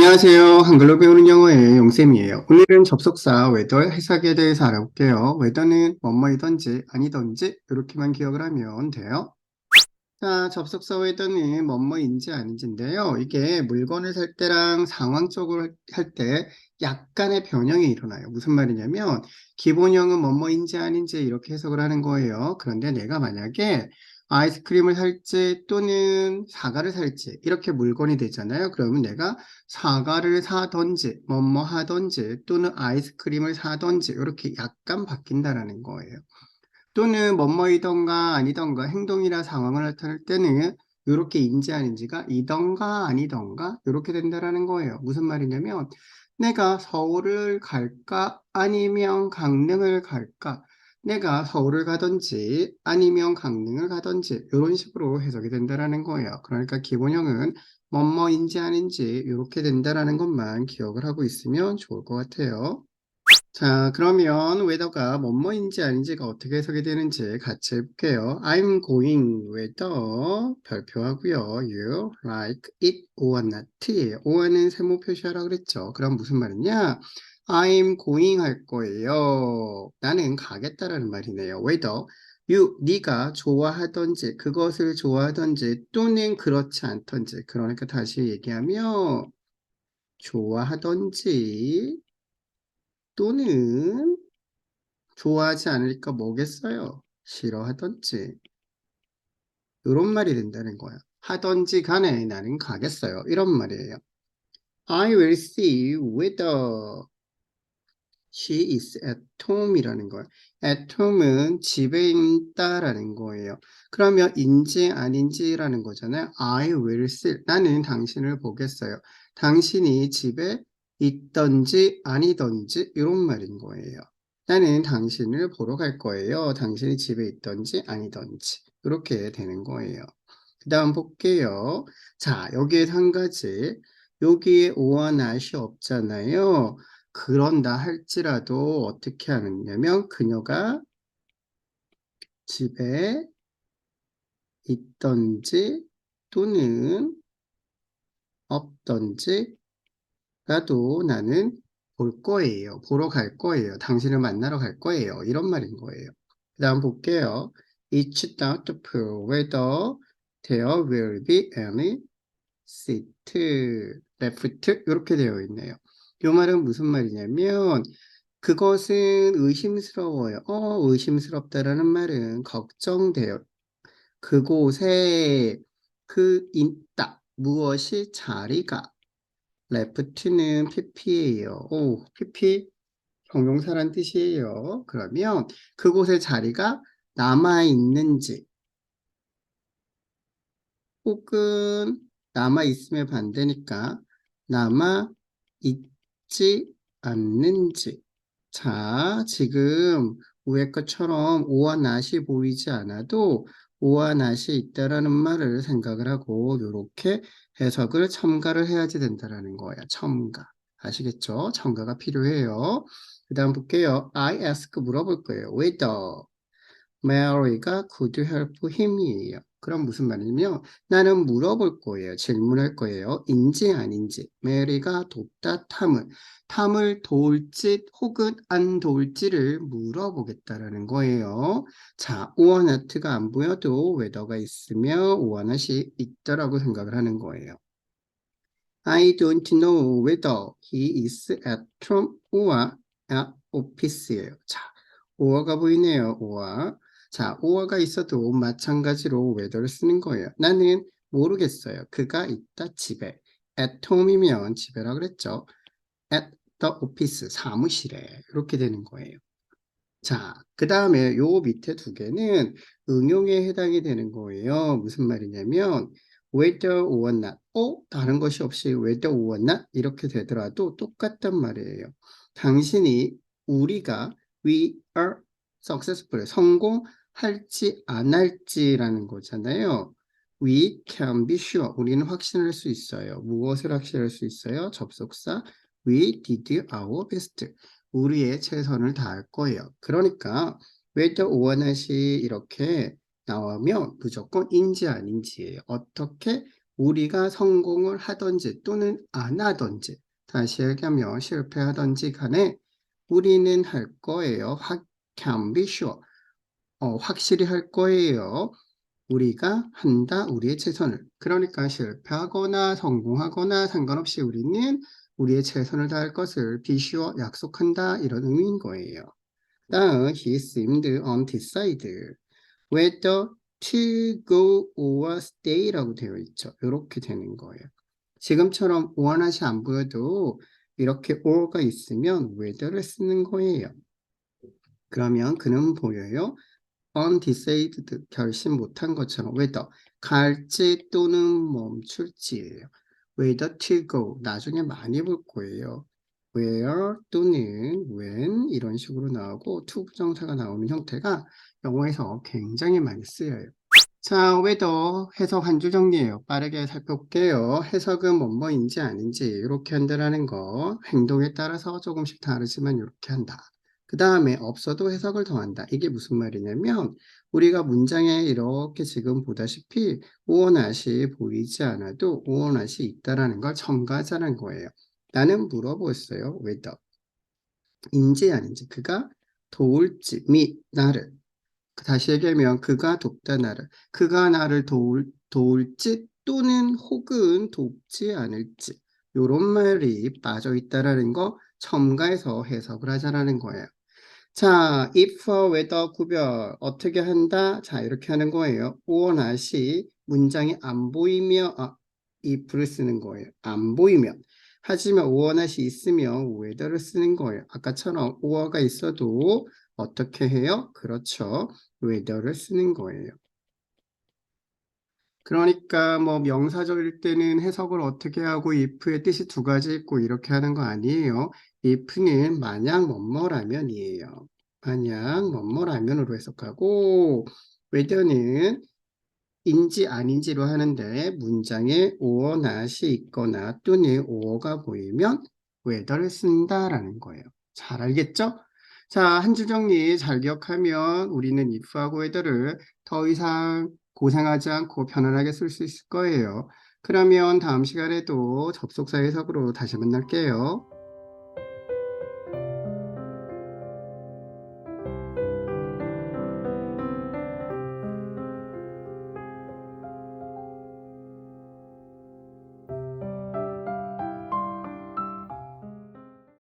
안녕하세요. 한글로 배우는 영어의 용쌤이에요. 오늘은 접속사 whether 해석에 대해서 알아볼게요. whether는 뭐뭐이든지 아니든지 이렇게만 기억을 하면 돼요. 자, 접속사 whether는 뭐뭐인지 아닌지인데요. 이게 물건을 살 때랑 상황적으로 할 때 약간의 변형이 일어나요. 무슨 말이냐면 기본형은 뭐뭐인지 아닌지 이렇게 해석을 하는 거예요. 그런데 내가 만약에 아이스크림을 살지 또는 사과를 살지 이렇게 물건이 되잖아요. 그러면 내가 사과를 사든지 뭐뭐 하든지 또는 아이스크림을 사든지 이렇게 약간 바뀐다라는 거예요. 또는 뭐뭐이던가 아니던가 행동이나 상황을 나타낼 때는 이렇게 인지 아닌지가 이던가 아니던가 이렇게 된다라는 거예요. 무슨 말이냐면 내가 서울을 갈까 아니면 강릉을 갈까, 내가 서울을 가든지 아니면 강릉을 가든지 이런 식으로 해석이 된다라는 거예요. 그러니까 기본형은 뭐뭐인지 아닌지 이렇게 된다라는 것만 기억을 하고 있으면 좋을 것 같아요. 자, 그러면 whether가 뭐뭐인지 아닌지가 어떻게 해석이 되는지 같이 해볼게요. I'm going whether 별표하고요. You like it or not. or는 세모 표시하라 그랬죠. 그럼 무슨 말이냐? I'm going 할 거예요. 나는 가겠다라는 말이네요. whether 네가 좋아하든지 그것을 좋아하든지 또는 그렇지 않든지. 그러니까 다시 얘기하면 좋아하든지 또는 좋아하지 않으니까 뭐겠어요? 싫어하던지 이런 말이 된다는 거야. 하던지 간에 나는 가겠어요. 이런 말이에요. I will see whether she is at home이라는 거예요. at home은 집에 있다라는 거예요. 그러면 인지 아닌지라는 거잖아요. I will see. 나는 당신을 보겠어요. 당신이 집에 있던지 아니던지 이런 말인 거예요. 나는 당신을 보러 갈 거예요. 당신이 집에 있던지 아니던지 이렇게 되는 거예요. 그 다음 볼게요. 자, 여기에 한 가지. 여기에 오와 not이 없잖아요. 그런다 할지라도 어떻게 하느냐면 그녀가 집에 있던지 또는 없던지 라도 나는 볼 거예요. 보러 갈 거예요. 당신을 만나러 갈 거예요. 이런 말인 거예요. 그 다음 볼게요. It's doubtful whether there will be any seat left 이렇게 되어 있네요. 이 말은 무슨 말이냐면 그것은 의심스러워요. 의심스럽다라는 말은 걱정돼요. 그곳에 있다. 무엇이 자리가. left는 pp예요. pp 형용사란 뜻이에요. 그러면 그곳에 자리가 남아 있는지 혹은 남아 있음의 반대니까 남아 있지 않는지. 자, 지금 위에 것처럼 오와 낫이 보이지 않아도 오와 낫이 있다라는 말을 생각을 하고 이렇게 해석을 첨가를 해야지 된다라는 거예요. 첨가. 아시겠죠? 첨가가 필요해요. 그 다음 볼게요. I ask 물어볼 거예요. whether Mary가 could help him이에요. 그럼 무슨 말이냐면 나는 물어볼 거예요. 질문할 거예요. 인지 아닌지. 메리가 돕다 탐을 도울지 혹은 안 도울지를 물어보겠다라는 거예요. 자, or not가 안 보여도 whether가 있으면 or not이 있다라고 생각을 하는 거예요. I don't know whether he is at home or at office예요. 자, or가 보이네요. or. 자, or가 있어도 마찬가지로 whether를 쓰는 거예요. 나는 모르겠어요. 그가 있다 집에. at home이면 집에라 그랬죠. at the office 사무실에 이렇게 되는 거예요. 자, 그 다음에 요 밑에 두 개는 응용에 해당이 되는 거예요. 무슨 말이냐면 whether or not, 다른 것이 없이 whether or not 이렇게 되더라도 똑같단 말이에요. 당신이 우리가 we are successful 성공할지 안 할지라는 거잖아요. We can be sure 우리는 확신할 수 있어요. 무엇을 확신할 수 있어요? 접속사 we did our best 우리의 최선을 다할 거예요. 그러니까 whether or not이 이렇게 나오면 무조건 인지 아닌지예요. 어떻게 우리가 성공을 하든지 또는 안 하든지, 다시 얘기하면 실패하든지 간에 우리는 할 거예요. can be sure. 확실히 할 거예요. 우리가 한다, 우리의 최선을. 그러니까 실패하거나 성공하거나 상관없이 우리는 우리의 최선을 다할 것을 be sure, 약속한다, 이런 의미인 거예요. 다음, he seemed undecided whether to go or stay라고 되어 있죠. 이렇게 되는 거예요. 지금처럼 원하시 안 보여도 이렇게 or가 있으면 whether를 쓰는 거예요. 그러면 그는 보여요. undecided, 결심 못한 것처럼 whether, 갈지 또는 멈출지예요. whether to go, 나중에 많이 볼 거예요. where 또는 when 이런 식으로 나오고 to 부정사가 나오는 형태가 영어에서 굉장히 많이 쓰여요. 자, whether 해석 한 줄 정리예요. 빠르게 살펴볼게요. 해석은 뭐뭐인지 아닌지 이렇게 한다라는 거, 행동에 따라서 조금씩 다르지만 이렇게 한다. 그 다음에 없어도 해석을 더한다. 이게 무슨 말이냐면 우리가 문장에 이렇게 지금 보다시피 오어낫이 보이지 않아도 오어낫이 있다라는 걸 첨가하자는 거예요. 나는 물어보았어요. whether 인지 아닌지, 그가 도울지 및 나를, 다시 얘기하면 그가 돕다 나를, 그가 나를 도울지 또는 혹은 돕지 않을지, 요런 말이 빠져 있다라는 거 첨가해서 해석을 하자라는 거예요. 자, if, whether 구별 어떻게 한다? 자, 이렇게 하는 거예요. or not이 문장이 안 보이며 if를 쓰는 거예요. 안 보이면. 하지만 or not이 있으면 whether를 쓰는 거예요. 아까처럼 or가 있어도 어떻게 해요? 그렇죠. whether를 쓰는 거예요. 그러니까 뭐 명사절일 때는 해석을 어떻게 하고 if의 뜻이 두 가지 있고 이렇게 하는 거 아니에요. if는 만약 뭐뭐라면이에요. 만약 뭐뭐라면으로 해석하고 whether는 인지 아닌지로 하는데 문장에 or not이 있거나 또는 or가 보이면 whether를 쓴다라는 거예요. 잘 알겠죠? 자, 한 줄 정리 잘 기억하면 우리는 if하고 whether를 더 이상 고생하지 않고 편안하게 쓸 수 있을 거예요. 그러면 다음 시간에도 접속사 해석으로 다시 만날게요.